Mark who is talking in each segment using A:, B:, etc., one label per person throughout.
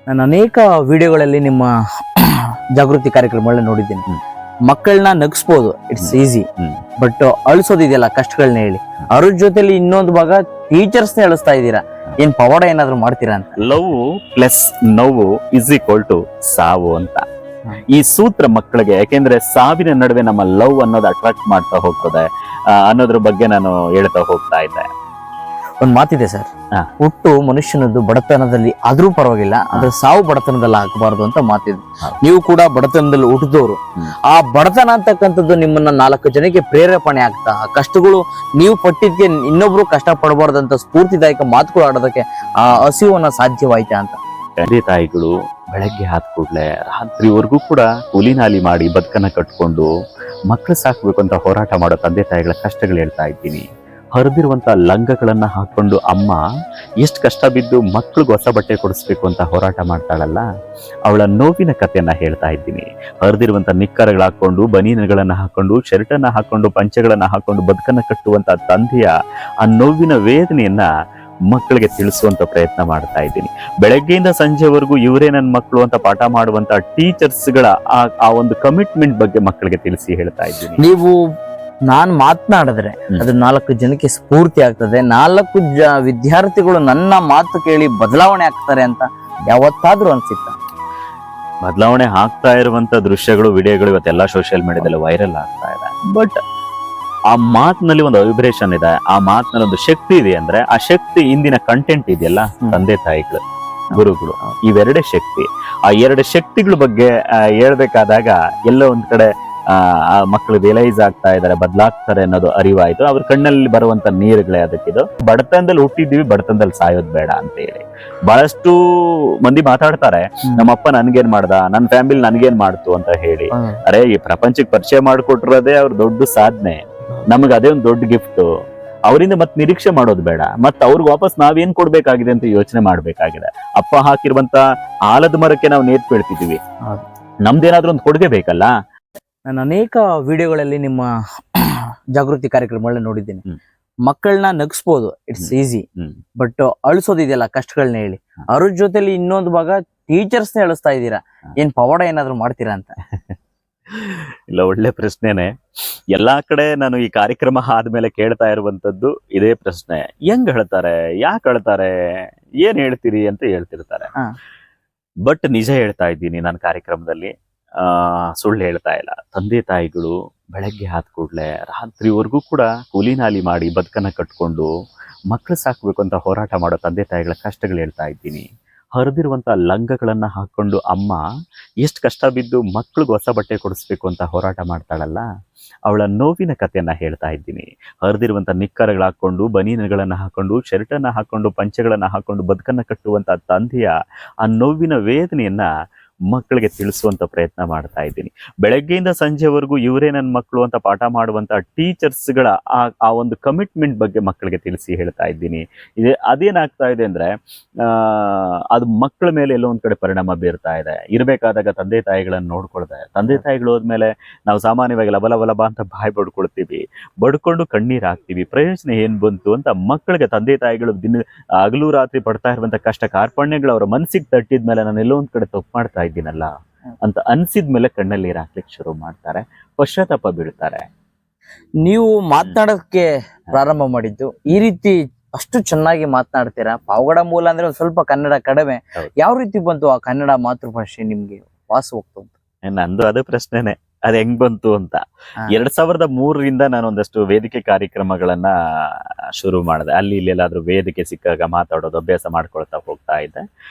A: ನಾನು ಅನೇಕ ವಿಡಿಯೋಗಳಲ್ಲಿ ನಿಮ್ಮ ಜಾಗೃತಿ ಕಾರ್ಯಕ್ರಮಗಳನ್ನ ನೋಡಿದ್ದೀನಿ. ಮಕ್ಕಳನ್ನ ನಗಿಸ್ಬೋದು, ಇಟ್ಸ್ ಈಸಿ. ಬಟ್ ಅಳಿಸೋದಿದೆಯಲ್ಲ, ಕಷ್ಟಗಳನ್ನ ಹೇಳಿ ಅವ್ರ ಜೊತೆಲಿ ಇನ್ನೊಂದು ಭಾಗ ಟೀಚರ್ಸ್ನ ಅಳಿಸ್ತಾ ಇದ್ದೀರಾ. ಏನ್ ಪವಾಡ ಏನಾದ್ರು ಮಾಡ್ತೀರಾ ಅಂತ?
B: ಲವ್ ಪ್ಲಸ್ ನೋವು ಇಸ್ ಈಕ್ವಲ್ ಟು ಸಾವು ಅಂತ ಈ ಸೂತ್ರ ಮಕ್ಕಳಿಗೆ, ಯಾಕೆಂದ್ರೆ ಸಾವಿನ ನಡುವೆ ನಮ್ಮ ಲವ್ ಅನ್ನೋದು ಅಟ್ರಾಕ್ಟ್ ಮಾಡ್ತಾ ಹೋಗ್ತದೆ ಅನ್ನೋದ್ರ ಬಗ್ಗೆ ನಾನು ಹೇಳ್ತಾ ಹೋಗ್ತಾ ಇದ್ದೆ.
A: ಒಂದ್ ಮಾತಿದೆ ಸರ್, ಹುಟ್ಟು ಮನುಷ್ಯನದ್ದು ಬಡತನದಲ್ಲಿ ಆದ್ರೂ ಪರವಾಗಿಲ್ಲ, ಅದ್ರ ಸಾವು ಬಡತನದಲ್ಲಿ ಆಗಬಾರ್ದು ಅಂತ ಮಾತಿದೆ. ನೀವು ಕೂಡ ಬಡತನದಲ್ಲಿ ಹುಟ್ಟಿದವರು. ಆ ಬಡತನ ಅಂತಕ್ಕಂಥದ್ದು ನಿಮ್ಮನ್ನ 4 ಜನಕ್ಕೆ ಪ್ರೇರೇಪಣೆ ಆಗ್ತಾ, ಆ ಕಷ್ಟಗಳು ನೀವು ಪಟ್ಟಿದ್ಕೆ ಇನ್ನೊಬ್ರು ಕಷ್ಟ ಪಡಬಾರ್ದಂತ ಸ್ಫೂರ್ತಿದಾಯಕ ಮಾತುಗಳು ಆಡೋದಕ್ಕೆ ಆ ಹಸಿವನ್ನ ಸಾಧ್ಯವಾಯ್ತಾ ಅಂತ?
B: ತಂದೆ ತಾಯಿಗಳು ಬೆಳಗ್ಗೆ ಆದ ಕೂಡಲೇ ರಾತ್ರಿವರೆಗೂ ಕೂಡ ಕೂಲಿನಾಲಿ ಮಾಡಿ ಬದುಕನ್ನ ಕಟ್ಕೊಂಡು ಮಕ್ಕಳು ಸಾಕ್ಬೇಕು ಅಂತ ಹೋರಾಟ ಮಾಡೋ ತಂದೆ ತಾಯಿಗಳ ಕಷ್ಟಗಳು ಹೇಳ್ತಾ ಇದ್ದೀನಿ. ಹರಿದಿರುವಂತ ಲಂಗಗಳನ್ನ ಹಾಕೊಂಡು ಅಮ್ಮ ಎಷ್ಟು ಕಷ್ಟ ಬಿದ್ದು ಮಕ್ಳಿಗೆ ಹೊಸ ಬಟ್ಟೆ ಕೊಡಿಸ್ಬೇಕು ಅಂತ ಹೋರಾಟ ಮಾಡ್ತಾಳಲ್ಲ, ಅವಳ ನೋವಿನ ಕಥೆಯನ್ನ ಹೇಳ್ತಾ ಇದ್ದೀನಿ. ಹರಿದಿರುವಂತ ನಿಕ್ಕರಗಳು ಹಾಕೊಂಡು, ಬನೀನುಗಳನ್ನ ಹಾಕೊಂಡು, ಶರ್ಟನ್ನ ಹಾಕೊಂಡು, ಪಂಚೆಗಳನ್ನ ಹಾಕೊಂಡು ಬದುಕನ್ನ ಕಟ್ಟುವಂತ ತಂದೆಯ ಆ ನೋವಿನ ವೇದನೆಯನ್ನ ಮಕ್ಕಳಿಗೆ ತಿಳಿಸುವಂತ ಪ್ರಯತ್ನ ಮಾಡ್ತಾ ಇದ್ದೀನಿ. ಬೆಳಗ್ಗೆಯಿಂದ ಸಂಜೆವರೆಗೂ ಇವರೇ ನನ್ನ ಮಕ್ಕಳು ಅಂತ ಪಾಠ ಮಾಡುವಂತ ಟೀಚರ್ಸ್ಗಳ ಆ ಒಂದು ಕಮಿಟ್ಮೆಂಟ್ ಬಗ್ಗೆ ಮಕ್ಕಳಿಗೆ ತಿಳಿಸಿ ಹೇಳ್ತಾ ಇದ್ದೀನಿ.
A: ನೀವು ನಾನ್ ಮಾತನಾಡಿದ್ರೆ ಅದು 4 ಜನಕ್ಕೆ ಸ್ಫೂರ್ತಿ ಆಗ್ತದೆ, 4 ವಿದ್ಯಾರ್ಥಿಗಳು ನನ್ನ ಮಾತು ಕೇಳಿ ಬದಲಾವಣೆ ಆಗ್ತಾರೆ ಅಂತ ಯಾವತ್ತಾದ್ರೂ ಅನ್ಸಿತ್ತ?
B: ಬದಲಾವಣೆ ಆಗ್ತಾ ಇರುವಂತ ದೃಶ್ಯಗಳು, ವಿಡಿಯೋಗಳು ಇವತ್ತೆಲ್ಲ ಸೋಷಿಯಲ್ ಮೀಡಿಯಾದಲ್ಲಿ ವೈರಲ್ ಆಗ್ತಾ ಇದೆ. ಬಟ್ ಆ ಮಾತಿನಲ್ಲಿ ಒಂದು ವೈಬ್ರೇಷನ್ ಇದೆ, ಆ ಮಾತಿನಲ್ಲಿ ಒಂದು ಶಕ್ತಿ ಇದೆ. ಅಂದ್ರೆ ಆ ಶಕ್ತಿ ಇಂದಿನ ಕಂಟೆಂಟ್ ಇದೆಯಲ್ಲ, ತಂದೆ ತಾಯಿಗಳು, ಗುರುಗಳು, ಇವೆರಡೇ ಶಕ್ತಿ. ಆ 2 ಶಕ್ತಿಗಳ ಬಗ್ಗೆ ಹೇಳ್ಬೇಕಾದಾಗ ಎಲ್ಲೋ ಒಂದ್ ಕಡೆ ಆ ಮಕ್ಕಳು ರಿಯಲೈಸ್ ಆಗ್ತಾ ಇದಾರೆ, ಬದಲಾಗ್ತಾರೆ ಅನ್ನೋದು ಅರಿವಾಯ್ತು. ಅವ್ರ ಕಣ್ಣಲ್ಲಿ ಬರುವಂತ ನೀರುಗಳೇ ಅದಕ್ಕಿದು. ಬಡತನದಲ್ಲಿ ಹುಟ್ಟಿದೀವಿ, ಬಡತನದಲ್ಲಿ ಸಾಯೋದ್ ಬೇಡ ಅಂತ ಹೇಳಿ ಬಹಳಷ್ಟು ಮಂದಿ ಮಾತಾಡ್ತಾರೆ. ನಮ್ಮಪ್ಪ ನನ್ಗೇನ್ ಮಾಡ್ದ, ನನ್ನ ಫ್ಯಾಮಿಲಿ ನನ್ಗೇನ್ ಮಾಡ್ತು ಅಂತ ಹೇಳಿ. ಅರೆ, ಈ ಪ್ರಪಂಚಕ್ಕೆ ಪರಿಚಯ ಮಾಡ್ಕೊಟ್ಟಿರೋದೇ ಅವ್ರ ದೊಡ್ಡ ಸಾಧನೆ, ನಮಗ್ ಅದೇ ಒಂದು ದೊಡ್ಡ ಗಿಫ್ಟ್. ಅವರಿಂದ ಮತ್ ನಿರೀಕ್ಷೆ ಮಾಡೋದು ಬೇಡ, ಮತ್ ಅವ್ರಿಗೆ ವಾಪಸ್ ನಾವೇನ್ ಕೊಡ್ಬೇಕಾಗಿದೆ ಅಂತ ಯೋಚನೆ ಮಾಡ್ಬೇಕಾಗಿದೆ. ಅಪ್ಪ ಹಾಕಿರುವಂತ ಆಲದ ಮರಕ್ಕೆ ನಾವು ನೇತ್ ಬೀಳ್ತಿದೀವಿ, ನಮ್ದೇನಾದ್ರೂ ಒಂದು ಕೊಡುಗೆ ಬೇಕಲ್ಲ.
A: ನಾನು ಅನೇಕ ವಿಡಿಯೋಗಳಲ್ಲಿ ನಿಮ್ಮ ಜಾಗೃತಿ ಕಾರ್ಯಕ್ರಮಗಳನ್ನ ನೋಡಿದ್ದೀನಿ. ಮಕ್ಕಳನ್ನ ನಗಿಸ್ಬೋದು, ಇಟ್ಸ್ ಈಸಿ. ಬಟ್ ಅಳಿಸೋದಿದೆಯಲ್ಲ, ಕಷ್ಟಗಳನ್ನ ಹೇಳಿ ಅವ್ರ ಜೊತೆಲಿ ಇನ್ನೊಂದು ಭಾಗ ಟೀಚರ್ಸ್ನ ಅಳಿಸ್ತಾ ಇದ್ದೀರಾ. ಏನ್ ಪವಾಡ ಏನಾದ್ರು ಮಾಡ್ತೀರಾ ಅಂತ?
B: ಇಲ್ಲ, ಒಳ್ಳೆ ಪ್ರಶ್ನೆನೆ. ಎಲ್ಲಾ ಕಡೆ ನಾನು ಈ ಕಾರ್ಯಕ್ರಮ ಆದ್ಮೇಲೆ ಕೇಳ್ತಾ ಇರುವಂತದ್ದು ಇದೇ ಪ್ರಶ್ನೆ. ಹೆಂಗ್ ಹೇಳ್ತಾರೆ, ಯಾಕೆ ಹೇಳ್ತಾರೆ, ಏನ್ ಹೇಳ್ತೀರಿ ಅಂತ ಹೇಳ್ತಿರ್ತಾರೆ. ಬಟ್ ನಿಜ ಹೇಳ್ತಾ ಇದ್ದೀನಿ, ನಾನು ಕಾರ್ಯಕ್ರಮದಲ್ಲಿ ಸುಳ್ಳು ಹೇಳ್ತಾ ಇಲ್ಲ. ತಂದೆ ತಾಯಿಗಳು ಬೆಳಗ್ಗೆ ಆದ ಕೂಡಲೇ ರಾತ್ರಿವರೆಗೂ ಕೂಡ ಕೂಲಿನಾಲಿ ಮಾಡಿ ಬದುಕನ್ನ ಕಟ್ಕೊಂಡು ಮಕ್ಕಳು ಸಾಕ್ಬೇಕು ಅಂತ ಹೋರಾಟ ಮಾಡೋ ತಂದೆ ತಾಯಿಗಳ ಕಷ್ಟಗಳು ಹೇಳ್ತಾ ಇದ್ದೀನಿ. ಹರಿದಿರುವಂತ ಲಂಗಗಳನ್ನ ಹಾಕೊಂಡು ಅಮ್ಮ ಎಷ್ಟು ಕಷ್ಟ ಬಿದ್ದು ಮಕ್ಳಿಗೆ ಹೊಸ ಬಟ್ಟೆ ಕೊಡಿಸ್ಬೇಕು ಅಂತ ಹೋರಾಟ ಮಾಡ್ತಾಳಲ್ಲ, ಅವಳ ನೋವಿನ ಕಥೆಯನ್ನ ಹೇಳ್ತಾ ಇದ್ದೀನಿ. ಹರಿದಿರುವಂತ ನಿಕ್ಕರಗಳು ಹಾಕೊಂಡು, ಬನೀನುಗಳನ್ನ ಹಾಕೊಂಡು, ಶರ್ಟನ್ನ ಹಾಕೊಂಡು, ಪಂಚೆಗಳನ್ನ ಹಾಕೊಂಡು ಬದುಕನ್ನ ಕಟ್ಟುವಂತ ತಂದೆಯ ಆ ನೋವಿನ ವೇದನೆಯನ್ನ ಮಕ್ಕಳಿಗೆ ತಿಳಿಸುವಂತ ಪ್ರಯತ್ನ ಮಾಡ್ತಾ ಇದ್ದೀನಿ. ಬೆಳಗ್ಗೆಯಿಂದ ಸಂಜೆವರೆಗೂ ಇವರೇ ನನ್ನ ಮಕ್ಕಳು ಅಂತ ಪಾಠ ಮಾಡುವಂತ ಟೀಚರ್ಸ್ಗಳ ಆ ಒಂದು ಕಮಿಟ್ಮೆಂಟ್ ಬಗ್ಗೆ ಮಕ್ಕಳಿಗೆ ತಿಳಿಸಿ ಹೇಳ್ತಾ ಇದ್ದೀನಿ. ಅದೇನಾಗ್ತಾ ಇದೆ ಅಂದ್ರೆ ಅದು ಮಕ್ಕಳ ಮೇಲೆ ಎಲ್ಲೋ ಒಂದ್ ಕಡೆ ಪರಿಣಾಮ ಬೀರ್ತಾ ಇದೆ. ಇರ್ಬೇಕಾದಾಗ ತಂದೆ ತಾಯಿಗಳನ್ನ ನೋಡ್ಕೊಳ್ದೆ, ತಂದೆ ತಾಯಿಗಳು ಹೋದ್ಮೇಲೆ ನಾವು ಸಾಮಾನ್ಯವಾಗಿ ಲಬಲಬಲಬ ಅಂತ ಬಾಯಿ ಬಡ್ಕೊಳ್ತೀವಿ, ಬಡ್ಕೊಂಡು ಕಣ್ಣೀರ್ ಹಾಕ್ತಿವಿ. ಪ್ರಯೋಜನ ಏನ್ ಬಂತು ಅಂತ ಮಕ್ಕಳಿಗೆ ತಂದೆ ತಾಯಿಗಳು ಹಗಲು ರಾತ್ರಿ ಪಡ್ತಾ ಇರುವಂತ ಕಷ್ಟ ಕಾರ್ಪಣ್ಯಗಳು ಅವರ ಮನಸ್ಸಿಗೆ ತಟ್ಟಿದ್ಮೇಲೆ ನಾನು ಎಲ್ಲೋ ಒಂದ್ ಕಡೆ ತಪ್ಪು ಮಾಡ್ತಾ ಇದ್ದೀನಲ್ಲ ಅಂತ ಅನ್ಸಿದ್ಮೇಲೆ ಕಣ್ಣಲ್ಲಿ ನೀರು ಹಾಕ್ಲಿಕ್ಕೆ ಶುರು ಮಾಡ್ತಾರೆ, ಪಶ್ಚಾತ್ತಾಪ ಬೀಳ್ತಾರೆ.
A: ನೀವು ಮಾತನಾಡೋಕೆ ಪ್ರಾರಂಭ ಮಾಡಿದ್ದು ಈ ರೀತಿ ಅಷ್ಟು ಚೆನ್ನಾಗಿ ಮಾತನಾಡ್ತೀರಾ. ಪಾವಗಡ ಮೂಲ ಅಂದ್ರೆ ಒಂದ್ ಸ್ವಲ್ಪ ಕನ್ನಡ ಕಡಿಮೆ. ಯಾವ ರೀತಿ ಬಂತು ಆ ಕನ್ನಡ ಮಾತೃಭಾಷೆ ನಿಮ್ಗೆ ವಾಸ ಹೋಗ್ತು?
B: ನಂದು ಅದೇ ಪ್ರಶ್ನೆನೆ, ಅದ್ ಹೆಂಗ್ ಬಂತು ಅಂತ. 2003ರಿಂದ ನಾನು ಒಂದಷ್ಟು ವೇದಿಕೆ ಕಾರ್ಯಕ್ರಮಗಳನ್ನ ಶುರು ಮಾಡಿದೆ. ಅಲ್ಲಿ ಇಲ್ಲೆಲ್ಲಾದ್ರೂ ವೇದಿಕೆ ಸಿಕ್ಕಾಗ ಮಾತಾಡೋದು ಅಭ್ಯಾಸ ಮಾಡ್ಕೊಳ್ತಾ ಹೋಗ್ತಾ ಇದ್ದೆ.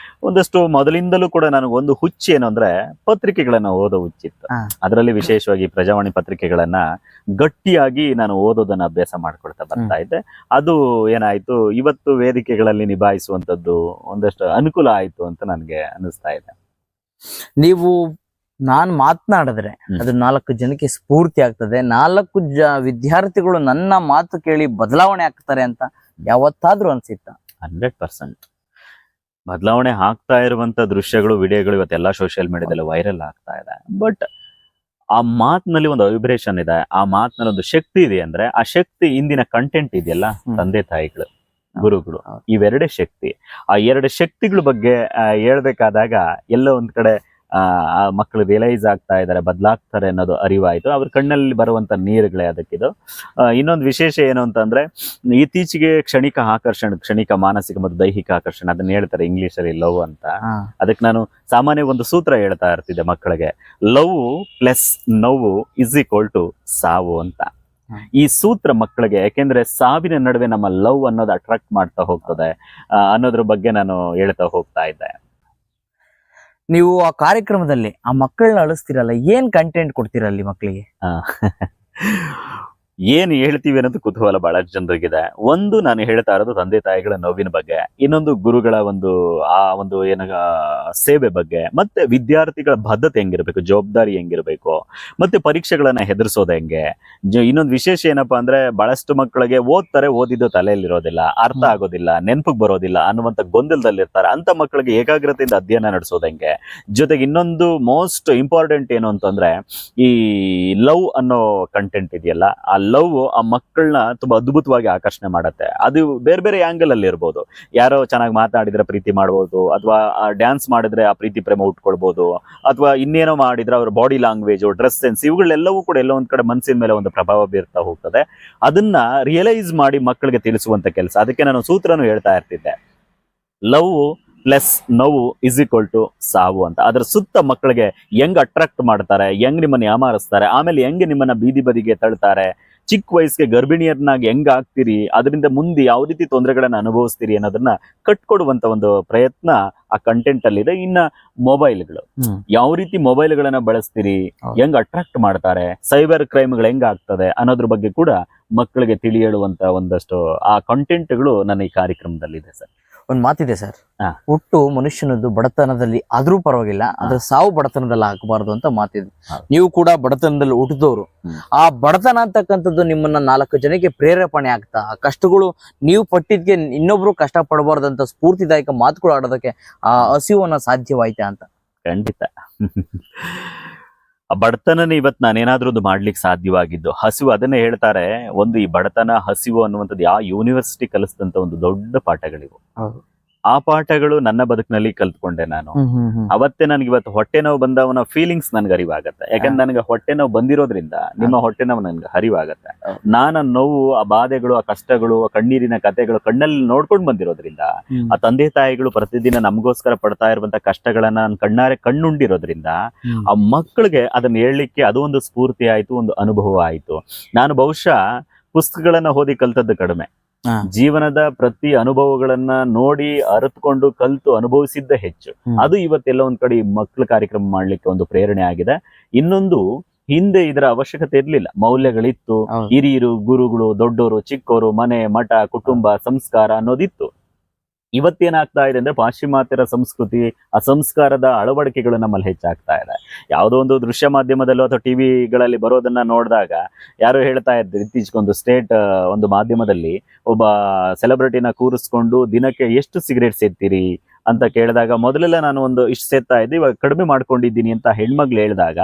B: ಒಂದಷ್ಟು ಮೊದಲಿಂದಲೂ ಕೂಡ ನನಗೆ ಒಂದು ಹುಚ್ಚು ಏನು ಅಂದ್ರೆ ಪತ್ರಿಕೆಗಳನ್ನ ಓದೋ ಹುಚ್ಚಿತ್ತು. ಅದರಲ್ಲಿ ವಿಶೇಷವಾಗಿ ಪ್ರಜಾವಾಣಿ ಪತ್ರಿಕೆಗಳನ್ನ ಗಟ್ಟಿಯಾಗಿ ನಾನು ಓದೋದನ್ನ ಅಭ್ಯಾಸ ಮಾಡ್ಕೊಳ್ತಾ ಬರ್ತಾ ಇದ್ದೆ. ಅದು ಏನಾಯ್ತು, ಇವತ್ತು ವೇದಿಕೆಗಳಲ್ಲಿ ನಿಭಾಯಿಸುವಂತದ್ದು ಒಂದಷ್ಟು ಅನುಕೂಲ ಆಯ್ತು ಅಂತ ನನ್ಗೆ ಅನಿಸ್ತಾ ಇದೆ.
A: ನೀವು ನಾನ್ ಮಾತನಾಡಿದ್ರೆ ಅದು 4 ಜನಕ್ಕೆ ಸ್ಫೂರ್ತಿ ಆಗ್ತದೆ, 4 ವಿದ್ಯಾರ್ಥಿಗಳು ನನ್ನ ಮಾತು ಕೇಳಿ ಬದಲಾವಣೆ ಆಗ್ತಾರೆ ಅಂತ ಯಾವತ್ತಾದ್ರೂ ಅನ್ಸಿತ್ತ?
B: 100% ಬದಲಾವಣೆ ಆಗ್ತಾ ಇರುವಂತ ದೃಶ್ಯಗಳು, ವಿಡಿಯೋಗಳು ಇವತ್ತೆಲ್ಲ ಸೋಷಿಯಲ್ ಮೀಡಿಯಾದಲ್ಲಿ ವೈರಲ್ ಆಗ್ತಾ ಇದೆ. ಬಟ್ ಆ ಮಾತಿನಲ್ಲಿ ಒಂದು ವೈಬ್ರೇಷನ್ ಇದೆ, ಆ ಮಾತಿನಲ್ಲಿ ಒಂದು ಶಕ್ತಿ ಇದೆ. ಅಂದ್ರೆ ಆ ಶಕ್ತಿ ಇಂದಿನ ಕಂಟೆಂಟ್ ಇದೆಯಲ್ಲ, ತಂದೆ ತಾಯಿಗಳು, ಗುರುಗಳು. ಇವೆರಡೇ ಶಕ್ತಿ. ಆ ಎರಡು ಶಕ್ತಿಗಳ ಬಗ್ಗೆ ಹೇಳ್ಬೇಕಾದಾಗ ಎಲ್ಲೋ ಒಂದ್ ಕಡೆ ಆ ಮಕ್ಕಳು ರಿಯಲೈಸ್ ಆಗ್ತಾ ಇದ್ದಾರೆ, ಬದಲಾಗ್ತಾರೆ ಅನ್ನೋದು ಅರಿವಾಯ್ತು. ಅವ್ರ ಕಣ್ಣಲ್ಲಿ ಬರುವಂತ ನೀರುಗಳೇ ಅದಕ್ಕಿದು. ಇನ್ನೊಂದು ವಿಶೇಷ ಏನು ಅಂತಂದ್ರೆ, ಇತ್ತೀಚೆಗೆ ಕ್ಷಣಿಕ ಮಾನಸಿಕ ಮತ್ತು ದೈಹಿಕ ಆಕರ್ಷಣೆ, ಅದನ್ನ ಹೇಳ್ತಾರೆ ಇಂಗ್ಲಿಷ್ ಅಲ್ಲಿ ಲವ್ ಅಂತ. ಅದಕ್ಕೆ ನಾನು ಸಾಮಾನ್ಯ ಒಂದು ಸೂತ್ರ ಹೇಳ್ತಾ ಇರ್ತಿದ್ದೆ ಮಕ್ಕಳಿಗೆ, ಲವ್ ಪ್ಲಸ್ ನೋವು ಇಸ್ ಈಕ್ವಲ್ ಟು ಸಾವು ಅಂತ. ಈ ಸೂತ್ರ ಮಕ್ಕಳಿಗೆ, ಯಾಕೆಂದ್ರೆ ಸಾವಿನ ನಡುವೆ ನಮ್ಮ ಲವ್ ಅನ್ನೋದು ಅಟ್ರಾಕ್ಟ್ ಮಾಡ್ತಾ ಹೋಗ್ತದೆ ಅನ್ನೋದ್ರ ಬಗ್ಗೆ ನಾನು ಹೇಳ್ತಾ ಹೋಗ್ತಾ ಇದ್ದೆ.
A: ನೀವು ಆ ಕಾರ್ಯಕ್ರಮದಲ್ಲಿ ಆ ಮಕ್ಕಳನ್ನ ಅಳಿಸ್ತಿರಲ್ಲ, ಏನ್ ಕಂಟೆಂಟ್ ಕೊಡ್ತೀರ ಅಲ್ಲಿ ಮಕ್ಕಳಿಗೆ?
B: ಏನ್ ಹೇಳ್ತೀವಿ ಅನ್ನೋದು ಕುತೂಹಲ ಬಹಳ ಜನರಿಗಿದೆ. ಒಂದು, ನಾನು ಹೇಳ್ತಾ ಇರೋದು ತಂದೆ ತಾಯಿಗಳ ನೋವಿನ ಬಗ್ಗೆ, ಇನ್ನೊಂದು ಗುರುಗಳ ಒಂದು ಸೇವೆ ಬಗ್ಗೆ, ಮತ್ತೆ ವಿದ್ಯಾರ್ಥಿಗಳ ಬದ್ಧತೆ ಹೆಂಗಿರ್ಬೇಕು, ಜವಾಬ್ದಾರಿ ಹೆಂಗಿರ್ಬೇಕು, ಮತ್ತೆ ಪರೀಕ್ಷೆಗಳನ್ನ ಹೆದರ್ಸೋದು ಹೆಂಗೆ. ಇನ್ನೊಂದು ವಿಶೇಷ ಏನಪ್ಪಾ ಅಂದ್ರೆ, ಬಹಳಷ್ಟು ಮಕ್ಕಳಿಗೆ ಓದಿದ್ದು ತಲೆಯಲ್ಲಿರೋದಿಲ್ಲ, ಅರ್ಥ ಆಗೋದಿಲ್ಲ, ನೆನಪಿಗೆ ಬರೋದಿಲ್ಲ ಅನ್ನುವಂತ ಗೊಂದಲದಲ್ಲಿರ್ತಾರೆ. ಅಂತ ಮಕ್ಕಳಿಗೆ ಏಕಾಗ್ರತೆಯಿಂದ ಅಧ್ಯಯನ ನಡೆಸೋದು ಹೆಂಗೆ. ಜೊತೆಗೆ ಇನ್ನೊಂದು ಮೋಸ್ಟ್ ಇಂಪಾರ್ಟೆಂಟ್ ಏನು ಅಂತಂದ್ರೆ, ಈ ಲವ್ ಅನ್ನೋ ಕಂಟೆಂಟ್ ಇದೆಯಲ್ಲ, ಆ ಲವ್ ಆ ಮಕ್ಕಳನ್ನ ತುಂಬಾ ಅದ್ಭುತವಾಗಿ ಆಕರ್ಷಣೆ ಮಾಡತ್ತೆ. ಅದು ಬೇರೆ ಬೇರೆ ಆಂಗಲ್ ಅಲ್ಲಿ ಇರ್ಬೋದು. ಯಾರೋ ಚೆನ್ನಾಗಿ ಮಾತಾಡಿದ್ರೆ ಪ್ರೀತಿ ಮಾಡ್ಬೋದು, ಅಥವಾ ಡ್ಯಾನ್ಸ್ ಮಾಡಿದ್ರೆ ಆ ಪ್ರೀತಿ ಪ್ರೇಮ ಉಟ್ಕೊಳ್ಬಹುದು, ಅಥವಾ ಇನ್ನೇನೋ ಮಾಡಿದ್ರೆ ಅವ್ರ ಬಾಡಿ ಲ್ಯಾಂಗ್ವೇಜ್, ಡ್ರೆಸ್ ಸೆನ್ಸ್, ಇವುಗಳೆಲ್ಲವೂ ಕೂಡ ಎಲ್ಲೋ ಒಂದ್ ಕಡೆ ಮನಸ್ಸಿನ ಮೇಲೆ ಒಂದು ಪ್ರಭಾವ ಬೀರ್ತಾ ಹೋಗ್ತದೆ. ಅದನ್ನ ರಿಯಲೈಸ್ ಮಾಡಿ ಮಕ್ಕಳಿಗೆ ತಿಳಿಸುವಂತ ಕೆಲಸ. ಅದಕ್ಕೆ ನಾನು ಸೂತ್ರನೂ ಹೇಳ್ತಾ ಇರ್ತಿದ್ದೆ, ಲವ್ ಪ್ಲಸ್ ನೋವು ಇಸ್ ಈಕ್ವಲ್ ಟು ಸಾವು ಅಂತ. ಅದ್ರ ಸುತ್ತ ಮಕ್ಕಳಿಗೆ ಹೆಂಗ್ ಅಟ್ರಾಕ್ಟ್ ಮಾಡ್ತಾರೆ, ಹೆಂಗ್ ನಿಮ್ಮನ್ನ ಯಾಮಾರಿಸ್ತಾರೆ, ಆಮೇಲೆ ಹೆಂಗೆ ನಿಮ್ಮನ್ನ ಬೀದಿ ಬದಿಗೆ ತಳ್ತಾರೆ, ಚಿಕ್ಕ ವಯಸ್ಸಿಗೆ ಗರ್ಭಿಣಿಯರ್ನಾಗಿ ಹೆಂಗ್ ಆಗ್ತೀರಿ, ಅದರಿಂದ ಮುಂದೆ ಯಾವ ರೀತಿ ತೊಂದರೆಗಳನ್ನ ಅನುಭವಿಸ್ತೀರಿ ಅನ್ನೋದನ್ನ ಕಟ್ಕೊಡುವಂತ ಒಂದು ಪ್ರಯತ್ನ ಆ ಕಂಟೆಂಟ್ ಅಲ್ಲಿ ಇದೆ. ಇನ್ನ ಮೊಬೈಲ್ಗಳು, ಯಾವ ರೀತಿ ಮೊಬೈಲ್ಗಳನ್ನ ಬಳಸ್ತೀರಿ, ಹೆಂಗ್ ಅಟ್ರಾಕ್ಟ್ ಮಾಡ್ತಾರೆ, ಸೈಬರ್ ಕ್ರೈಮ್ಗಳು ಹೆಂಗ್ ಆಗ್ತದೆ ಅನ್ನೋದ್ರ ಬಗ್ಗೆ ಕೂಡ ಮಕ್ಕಳಿಗೆ ತಿಳಿ ಹೇಳುವಂತ ಒಂದಷ್ಟು ಆ ಕಂಟೆಂಟ್ಗಳು ನನ್ನ ಈ ಕಾರ್ಯಕ್ರಮದಲ್ಲಿದೆ ಸರ್.
A: ಒಂದ್ ಮಾತಿದೆ ಸರ್, ಹುಟ್ಟು ಮನುಷ್ಯನದ್ದು ಬಡತನದಲ್ಲಿ ಆದ್ರೂ ಪರವಾಗಿಲ್ಲ, ಅದ್ರ ಸಾವು ಬಡತನದಲ್ಲಿ ಹಾಕಬಾರ್ದು ಅಂತ ಮಾತಿದೆ. ನೀವು ಕೂಡ ಬಡತನದಲ್ಲಿ ಹುಟ್ಟಿದವರು. ಆ ಬಡತನ ಅಂತಕ್ಕಂಥದ್ದು ನಿಮ್ಮನ್ನ 4 ಜನಕ್ಕೆ ಪ್ರೇರೇಪಣೆ ಆಗ್ತಾ, ಆ ಕಷ್ಟಗಳು ನೀವು ಪಟ್ಟಿದ್ಗೆ ಇನ್ನೊಬ್ರು ಕಷ್ಟ ಪಡಬಾರ್ದಂತ ಸ್ಫೂರ್ತಿದಾಯಕ ಮಾತುಗಳು ಆಡೋದಕ್ಕೆ ಆ ಹಸಿವನ್ನ ಸಾಧ್ಯವಾಯ್ತಾ ಅಂತ?
B: ಖಂಡಿತ. ಆ ಬಡತನನೇ ಇವತ್ತು ನಾನೇನಾದ್ರೂ ಒಂದು ಮಾಡ್ಲಿಕ್ಕೆ ಸಾಧ್ಯವಾಗಿದ್ದು. ಹಸಿವು, ಅದನ್ನೇ ಹೇಳ್ತಾರೆ, ಒಂದು ಈ ಬಡತನ ಹಸಿವು ಅನ್ನುವಂಥದ್ದು ಯಾವ ಯೂನಿವರ್ಸಿಟಿ ಕಲಿಸಿದಂತ ಒಂದು ದೊಡ್ಡ ಪಾಠಗಳಿವು. ಆ ಪಾಠಗಳು ನನ್ನ ಬದುಕಿನಲ್ಲಿ ಕಲ್ತ್ಕೊಂಡೆ ನಾನು. ಅವತ್ತೇ ನನಗೆ ಇವತ್ತು ಹೊಟ್ಟೆ ನೋವು ಬಂದವನ ಫೀಲಿಂಗ್ಸ್ ನನ್ಗೆ ಅರಿವಾಗತ್ತೆ. ಯಾಕಂದ್ರೆ ನನಗೆ ಹೊಟ್ಟೆ ನೋವು ಬಂದಿರೋದ್ರಿಂದ ನಿಮ್ಮ ಹೊಟ್ಟೆ ನೋವು ನನ್ಗೆ ಅರಿವಾಗತ್ತೆ. ನಾನು ನೋವು, ಆ ಬಾಧೆಗಳು, ಆ ಕಷ್ಟಗಳು, ಆ ಕಣ್ಣೀರಿನ ಕಥೆಗಳು ಕಣ್ಣಲ್ಲಿ ನೋಡ್ಕೊಂಡು ಬಂದಿರೋದ್ರಿಂದ, ಆ ತಂದೆ ತಾಯಿಗಳು ಪ್ರತಿದಿನ ನಮಗೋಸ್ಕರ ಪಡ್ತಾ ಇರುವಂತ ಕಷ್ಟಗಳನ್ನ ನಾನು ಕಣ್ಣಾರೆ ಕಣ್ಣುಂಡಿರೋದ್ರಿಂದ, ಆ ಮಕ್ಕಳಿಗೆ ಅದನ್ನ ಹೇಳಲಿಕ್ಕೆ ಅದು ಒಂದು ಸ್ಫೂರ್ತಿ ಆಯ್ತು, ಒಂದು ಅನುಭವ ಆಯ್ತು. ನಾನು ಬಹುಶಃ ಪುಸ್ತಕಗಳನ್ನ ಓದಿ ಕಲ್ತದ್ದು ಕಡಿಮೆ, ಜೀವನದ ಪ್ರತಿ ಅನುಭವಗಳನ್ನ ನೋಡಿ ಅರಿತುಕೊಂಡು ಕಲ್ತು ಅನುಭವಿಸಿದ್ದ ಹೆಚ್ಚು. ಅದು ಇವತ್ತೆಲ್ಲ ಒಂದ್ ಕಡೆ ಮಕ್ಕಳ ಕಾರ್ಯಕ್ರಮ ಮಾಡ್ಲಿಕ್ಕೆ ಒಂದು ಪ್ರೇರಣೆ ಆಗಿದೆ. ಇನ್ನೊಂದು, ಹಿಂದೆ ಇದರ ಅವಶ್ಯಕತೆ ಇರ್ಲಿಲ್ಲ, ಮೌಲ್ಯಗಳಿತ್ತು, ಹಿರಿಯರು, ಗುರುಗಳು, ದೊಡ್ಡವರು, ಚಿಕ್ಕವರು, ಮನೆ, ಮಠ, ಕುಟುಂಬ, ಸಂಸ್ಕಾರ ಅನ್ನೋದಿತ್ತು. ಇವತ್ತೇನಾಗ್ತಾ ಇದೆ ಅಂದ್ರೆ, ಪಾಶ್ಚಿಮಾತ್ಯರ ಸಂಸ್ಕೃತಿ, ಆ ಸಂಸ್ಕಾರದ ಅಳವಡಿಕೆಗಳು ನಮ್ಮಲ್ಲಿ ಹೆಚ್ಚಾಗ್ತಾ ಇದೆ. ಯಾವುದೋ ಒಂದು ದೃಶ್ಯ ಮಾಧ್ಯಮದಲ್ಲೋ ಅಥವಾ ಟಿವಿಗಳಲ್ಲಿ ಬರೋದನ್ನ ನೋಡಿದಾಗ ಯಾರು ಹೇಳ್ತಾ ಇದ್ರು, ಇತ್ತೀಚೆಗೊಂದು ಒಂದು ಮಾಧ್ಯಮದಲ್ಲಿ ಒಬ್ಬ ಸೆಲೆಬ್ರಿಟಿನ ಕೂರಿಸ್ಕೊಂಡು ದಿನಕ್ಕೆ ಎಷ್ಟು ಸಿಗರೇಟ್ ಸೇರ್ತೀರಿ ಅಂತ ಕೇಳಿದಾಗ, ಮೊದಲೆಲ್ಲ ನಾನು ಒಂದು ಇಷ್ಟು ಸೇರ್ತಾ ಇದ್ದೆ, ಇವಾಗ ಕಡಿಮೆ ಮಾಡ್ಕೊಂಡಿದ್ದೀನಿ ಅಂತ ಹೆಣ್ಮಗ್ಳು ಹೇಳಿದಾಗ,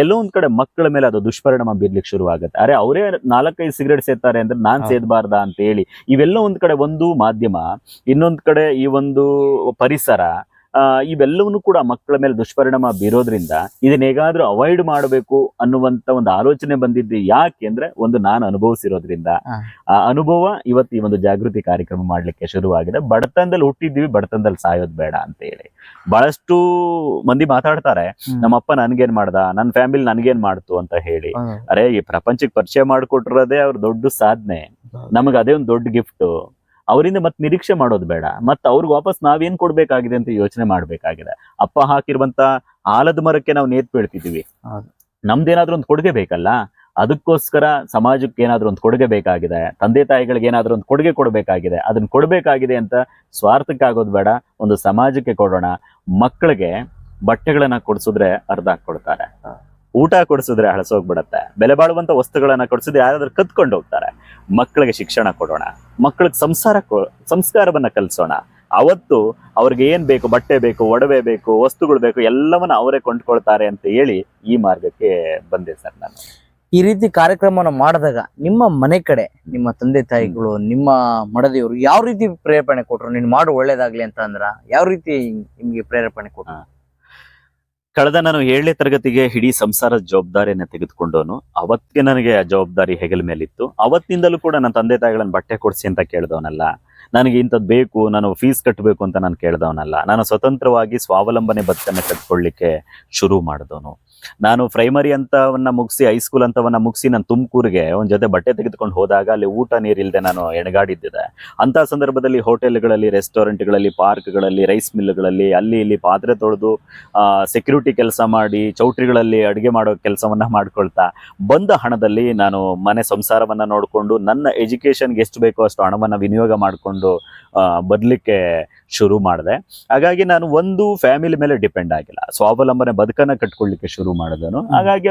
B: ಎಲ್ಲೋ ಒಂದ್ ಕಡೆ ಮಕ್ಕಳ ಮೇಲೆ ಅದು ದುಷ್ಪರಿಣಾಮ ಬೀರ್ಲಿಕ್ಕೆ ಶುರು ಆಗುತ್ತೆ. ಅರೆ, ಅವರೇ 4-5 ಸಿಗರೇಟ್ ಸೇರ್ತಾರೆ ಅಂದ್ರೆ ನಾನ್ ಸೇದಬಾರ್ದಾ ಅಂತ ಹೇಳಿ, ಇವೆಲ್ಲ ಒಂದ್ ಕಡೆ ಒಂದು ಮಾಧ್ಯಮ, ಇನ್ನೊಂದ್ ಕಡೆ ಈ ಒಂದು ಪರಿಸರ, ಇವೆಲ್ಲವನ್ನೂ ಕೂಡ ಮಕ್ಕಳ ಮೇಲೆ ದುಷ್ಪರಿಣಾಮ ಬೀರೋದ್ರಿಂದ ಇದನ್ನ ಹೇಗಾದ್ರೂ ಅವಾಯ್ಡ್ ಮಾಡಬೇಕು ಅನ್ನುವಂತ ಒಂದು ಆಲೋಚನೆ ಬಂದಿದ್ದು. ಯಾಕೆ ಅಂದ್ರೆ, ಒಂದು ನಾನು ಅನುಭವಿಸಿರೋದ್ರಿಂದ. ಆ ಅನುಭವ ಇವತ್ತು ಈ ಒಂದು ಜಾಗೃತಿ ಕಾರ್ಯಕ್ರಮ ಮಾಡ್ಲಿಕ್ಕೆ ಶುರುವಾಗಿದೆ. ಬಡತನದಲ್ಲಿ ಹುಟ್ಟಿದ್ವಿ, ಬಡತನದಲ್ಲಿ ಸಾಯೋದ್ ಬೇಡ ಅಂತ ಹೇಳಿ ಬಹಳಷ್ಟು ಮಂದಿ ಮಾತಾಡ್ತಾರೆ. ನಮ್ಮಪ್ಪ ನನ್ಗೇನ್ ಮಾಡ್ದ, ನನ್ನ ಫ್ಯಾಮಿಲಿ ನನ್ಗೇನ್ ಮಾಡ್ತು ಅಂತ ಹೇಳಿ. ಅರೆ, ಈ ಪ್ರಪಂಚಕ್ಕೆ ಪರಿಚಯ ಮಾಡ್ಕೊಟ್ಟಿರೋದೇ ಅವ್ರ ದೊಡ್ಡ ಸಾಧನೆ, ನಮಗ್ ಅದೇ ಒಂದು ದೊಡ್ಡ ಗಿಫ್ಟ್. ಅವರಿಂದ ಮತ್ತೆ ನಿರೀಕ್ಷೆ ಮಾಡೋದು ಬೇಡ, ಮತ್ತೆ ಅವ್ರಿಗೆ ವಾಪಸ್ ನಾವೇನ್ ಕೊಡ್ಬೇಕಾಗಿದೆ ಅಂತ ಯೋಚನೆ ಮಾಡ್ಬೇಕಾಗಿದೆ. ಅಪ್ಪ ಹಾಕಿರುವಂತ ಆಲದ ಮರಕ್ಕೆ ನಾವು ನೇತ್ ಬೀಳ್ತಿದೀವಿ, ನಮ್ದೇನಾದ್ರೂ ಒಂದು ಕೊಡುಗೆ ಬೇಕಲ್ಲ. ಅದಕ್ಕೋಸ್ಕರ ಸಮಾಜಕ್ಕೆ ಏನಾದ್ರೂ ಒಂದು ಕೊಡುಗೆ ಬೇಕಾಗಿದೆ, ತಂದೆ ತಾಯಿಗಳಿಗೆ ಏನಾದ್ರೂ ಒಂದು ಕೊಡುಗೆ ಕೊಡಬೇಕಾಗಿದೆ. ಅದನ್ನ ಕೊಡಬೇಕಾಗಿದೆ ಅಂತ ಸ್ವಾರ್ಥಕ್ಕಾಗೋದು ಬೇಡ, ಒಂದು ಸಮಾಜಕ್ಕೆ ಕೊಡೋಣ. ಮಕ್ಕಳಿಗೆ ಬಟ್ಟೆಗಳನ್ನ ಕೊಡ್ಸಿದ್ರೆ ಅರ್ಧ ಕೊಡ್ತಾರೆ, ಊಟ ಕೊಡಿಸಿದ್ರೆ ಹಳಸೋಗ್ಬಿಡತ್ತೆ, ಬೆಲೆ ಬಾಳುವಂತ ವಸ್ತುಗಳನ್ನ ಕೊಡಿಸಿದ್ರೆ ಯಾರಾದ್ರೂ ಕತ್ಕೊಂಡು ಹೋಗ್ತಾರೆ. ಮಕ್ಕಳಿಗೆ ಶಿಕ್ಷಣ ಕೊಡೋಣ, ಮಕ್ಕಳಿಗೆ ಸಂಸ್ಕಾರವನ್ನ ಕಲಿಸೋಣ. ಅವತ್ತು ಅವ್ರಿಗೆ ಏನ್ ಬೇಕು, ಬಟ್ಟೆ ಬೇಕು, ಒಡವೆ ಬೇಕು, ವಸ್ತುಗಳು ಬೇಕು, ಎಲ್ಲವನ್ನ ಅವರೇ ಕೊಂಡ್ಕೊಳ್ತಾರೆ ಅಂತ ಹೇಳಿ ಈ ಮಾರ್ಗಕ್ಕೆ ಬಂದೆ ಸರ್ ನಾನು.
A: ಈ ರೀತಿ ಕಾರ್ಯಕ್ರಮನ ಮಾಡಿದಾಗ ನಿಮ್ಮ ಮನೆ ಕಡೆ ನಿಮ್ಮ ತಂದೆ ತಾಯಿಗಳು ನಿಮ್ಮ ಮಡದಿಯವರು ಯಾವ ರೀತಿ ಪ್ರೇರೇಪಣೆ ಕೊಟ್ರು, ನೀನ್ ಮಾಡು ಒಳ್ಳೇದಾಗ್ಲಿ ಅಂತ ಅಂದ್ರ ಯಾವ ರೀತಿ ನಿಮ್ಗೆ ಪ್ರೇರೇಪಣೆ ಕೊಟ್ರು?
B: ಕಳೆದ ನಾನು 7ನೇ ತರಗತಿಗೆ ಇಡೀ ಸಂಸಾರದ ಜವಾಬ್ದಾರಿಯನ್ನ ತೆಗೆದುಕೊಂಡವನು. ಅವತ್ತಿಗೆ ನನಗೆ ಆ ಜವಾಬ್ದಾರಿ ಹೆಗಲ ಮೇಲಿತ್ತು. ಅವತ್ತಿಂದಲೂ ಕೂಡ ನನ್ನ ತಂದೆ ತಾಯಿಗಳನ್ನ ಬಟ್ಟೆ ಕೊಡ್ಸಿ ಅಂತ ಕೇಳಿದವನಲ್ಲ, ನನಗೆ ಇಂಥದ್ದು ಬೇಕು, ನಾನು ಫೀಸ್ ಕಟ್ಟಬೇಕು ಅಂತ ನಾನು ಕೇಳಿದವನಲ್ಲ. ನಾನು ಸ್ವತಂತ್ರವಾಗಿ ಸ್ವಾವಲಂಬನೆ ಬದುಕನ್ನ ಕಟ್ಕೊಳ್ಳಿಕ್ಕೆ ಶುರು ಮಾಡಿದವನು. ನಾನು ಪ್ರೈಮರಿ ಅಂತವನ್ನ ಮುಗಿಸಿ ಹೈಸ್ಕೂಲ್ ಅಂತವನ್ನ ಮುಗಿಸಿ ನಾನು ತುಮಕೂರಿಗೆ ಒಂದ್ ಜೊತೆ ಬಟ್ಟೆ ತೆಗೆದುಕೊಂಡು ಹೋದಾಗ ಅಲ್ಲಿ ಊಟ ನೀರಿಲ್ಲದೆ ನಾನು ಎಣಗಾಡಿದ್ದೆ. ಅಂತ ಸಂದರ್ಭದಲ್ಲಿ ಹೋಟೆಲ್ಗಳಲ್ಲಿ, ರೆಸ್ಟೋರೆಂಟ್ಗಳಲ್ಲಿ, ಪಾರ್ಕ್ಗಳಲ್ಲಿ, ರೈಸ್ ಮಿಲ್ಗಳಲ್ಲಿ ಅಲ್ಲಿ ಇಲ್ಲಿ ಪಾತ್ರೆ ತೊಳೆದು ಸೆಕ್ಯೂರಿಟಿ ಕೆಲಸ ಮಾಡಿ, ಚೌಟ್ರಿಗಳಲ್ಲಿ ಅಡುಗೆ ಮಾಡೋ ಕೆಲಸವನ್ನ ಮಾಡ್ಕೊಳ್ತಾ ಬಂದ ಹಣದಲ್ಲಿ ನಾನು ಮನೆ ಸಂಸಾರವನ್ನ ನೋಡಿಕೊಂಡು ನನ್ನ ಎಜುಕೇಶನ್ಗೆ ಎಷ್ಟು ಬೇಕೋ ಅಷ್ಟು ಹಣವನ್ನ ವಿನಿಯೋಗ ಮಾಡಿಕೊಂಡು ಬರ್ಲಿಕ್ಕೆ ಶುರು ಮಾಡಿದೆ. ಹಾಗಾಗಿ ನಾನು ಒಂದು ಫ್ಯಾಮಿಲಿ ಮೇಲೆ ಡಿಪೆಂಡ್ ಆಗಿಲ್ಲ, ಸ್ವಾವಲಂಬನೆ ಬದುಕನ್ನ ಕಟ್ಕೊಳ್ಳಿಕ್ಕೆ ಶುರು ಮಾಡಿದನು. ಹಾಗಾಗಿ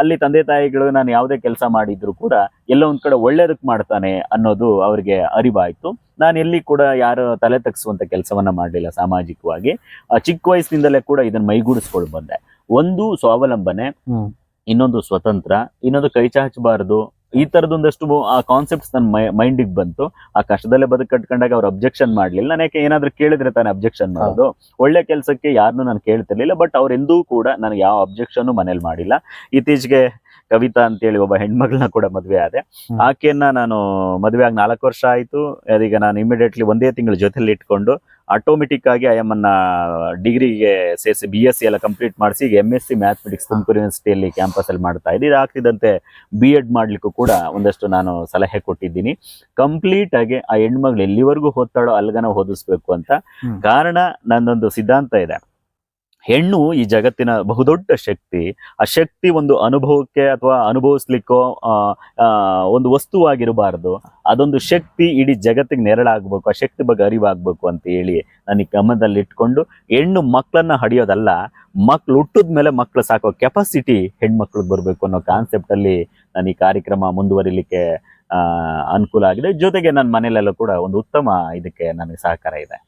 B: ಅಲ್ಲಿ ತಂದೆ ತಾಯಿಗಳು ನಾನು ಯಾವುದೇ ಕೆಲಸ ಮಾಡಿದ್ರು ಕೂಡ ಎಲ್ಲ ಒಂದ್ ಕಡೆ ಒಳ್ಳೇದಕ್ಕೆ ಮಾಡ್ತಾನೆ ಅನ್ನೋದು ಅವ್ರಿಗೆ ಅರಿವಾಯ್ತು. ನಾನು ಎಲ್ಲಿ ಕೂಡ ಯಾರು ತಲೆ ತಗ್ಸುವಂತ ಕೆಲಸವನ್ನ ಮಾಡಲಿಲ್ಲ. ಸಾಮಾಜಿಕವಾಗಿ ಚಿಕ್ಕ ವಯಸ್ಸಿನಿಂದಲೇ ಕೂಡ ಇದನ್ನ ಮೈಗೂಡಿಸ್ಕೊಂಡು ಬಂದೆ. ಒಂದು ಸ್ವಾವಲಂಬನೆ, ಇನ್ನೊಂದು ಸ್ವತಂತ್ರ, ಇನ್ನೊಂದು ಕೈ ಚಾಚಬಾರದು. ಈ ತರದೊಂದಷ್ಟು ಆ ಕಾನ್ಸೆಪ್ಟ್ಸ್ ನನ್ನ ಮೈಂಡಿಗೆ ಬಂತು. ಆ ಕಷ್ಟದಲ್ಲೇ ಬದುಕು ಕಟ್ಕೊಂಡಾಗ ಅವ್ರು ಅಬ್ಜೆಕ್ಷನ್ ಮಾಡ್ಲಿಲ್ಲ. ನಾನು ಯಾಕೆ ಏನಾದ್ರು ಕೇಳಿದ್ರೆ ತಾನೇ ಅಬ್ಜೆಕ್ಷನ್ ಮಾಡೋದು. ಒಳ್ಳೆ ಕೆಲಸಕ್ಕೆ ಯಾರನ್ನೂ ನಾನು ಕೇಳ್ತಿರ್ಲಿಲ್ಲ. ಬಟ್ ಅವ್ರೆಂದೂ ಕೂಡ ನನಗೆ ಯಾವ ಅಬ್ಜೆಕ್ಷನ್ ಮನೇಲಿ ಮಾಡಿಲ್ಲ. ಇತ್ತೀಚೆಗೆ ಕವಿತಾ ಅಂತೇಳಿ ಒಬ್ಬ ಹೆಣ್ಮಗಳನ್ನ ಕೂಡ ಮದ್ವೆ ಆದೆ. ಆಕೆಯನ್ನ ನಾನು ಮದುವೆ ಆಗಿ 4 ವರ್ಷ ಆಯ್ತು. ಅದೀಗ ನಾನು ಇಮಿಡಿಯೇಟ್ಲಿ 1 ತಿಂಗಳ ಜೊತೆಲಿ ಇಟ್ಕೊಂಡು ಆಟೋಮೆಟಿಕ್ ಆಗಿ ಐಎಮ್ಮನ್ನ ಡಿಗ್ರಿಗೆ ಸೇರಿಸಿ BSc ಎಲ್ಲ ಕಂಪ್ಲೀಟ್ ಮಾಡಿಸಿ ಈಗ MSc ಮ್ಯಾಥಮೆಟಿಕ್ಸ್ ತುಮಕೂರು ಯೂನಿವರ್ಸಿಟಿಯಲ್ಲಿ ಕ್ಯಾಂಪಸ್ ಅಲ್ಲಿ ಮಾಡ್ತಾ ಇದ್ದೀನಿ. ಇದಾಗ್ತಿದ್ದಂತೆ B.Ed ಮಾಡ್ಲಿಕ್ಕೂ ಕೂಡ ಒಂದಷ್ಟು ನಾನು ಸಲಹೆ ಕೊಟ್ಟಿದ್ದೀನಿ. ಕಂಪ್ಲೀಟ್ ಆಗಿ ಆ ಹೆಣ್ಮಗಳು ಎಲ್ಲಿವರೆಗೂ ಓದ್ತಾಳೋ ಅಲ್ಗನ ಓದಿಸ್ಬೇಕು ಅಂತ. ಕಾರಣ ನನ್ನೊಂದು ಸಿದ್ಧಾಂತ ಇದೆ, ಹೆಣ್ಣು ಈ ಜಗತ್ತಿನ ಬಹುದೊಡ್ಡ ಶಕ್ತಿ. ಆ ಶಕ್ತಿ ಒಂದು ಅನುಭವಕ್ಕೆ ಅಥವಾ ಅನುಭವಿಸ್ಲಿಕ್ಕೋ ಒಂದು ವಸ್ತುವಾಗಿರಬಾರ್ದು. ಅದೊಂದು ಶಕ್ತಿ ಇಡೀ ಜಗತ್ತಿಗೆ ನೆರಳಾಗಬೇಕು, ಆ ಶಕ್ತಿ ಬಗ್ಗೆ ಅರಿವಾಗಬೇಕು ಅಂತ ಹೇಳಿ ನನಗೆ ಗಮನದಲ್ಲಿ ಇಟ್ಕೊಂಡು ಹೆಣ್ಣು ಮಕ್ಕಳನ್ನ ಹಡಿಯೋದಲ್ಲ, ಮಕ್ಳು ಹುಟ್ಟಿದ ಮೇಲೆ ಮಕ್ಳು ಸಾಕೋ ಕೆಪಾಸಿಟಿ ಹೆಣ್ಮಕ್ಳಿಗೆ ಬರಬೇಕು ಅನ್ನೋ ಕಾನ್ಸೆಪ್ಟ್ ಅಲ್ಲಿ ನಾನು ಈ ಕಾರ್ಯಕ್ರಮ ಮುಂದುವರಿಲಿಕ್ಕೆ ಅನುಕೂಲ ಆಗಿದೆ. ಜೊತೆಗೆ ನನ್ನ ಮನೆಯಲ್ಲೆಲ್ಲ ಕೂಡ ಒಂದು ಉತ್ತಮ ಇದಕ್ಕೆ ನನಗೆ ಸಹಕಾರ ಇದೆ.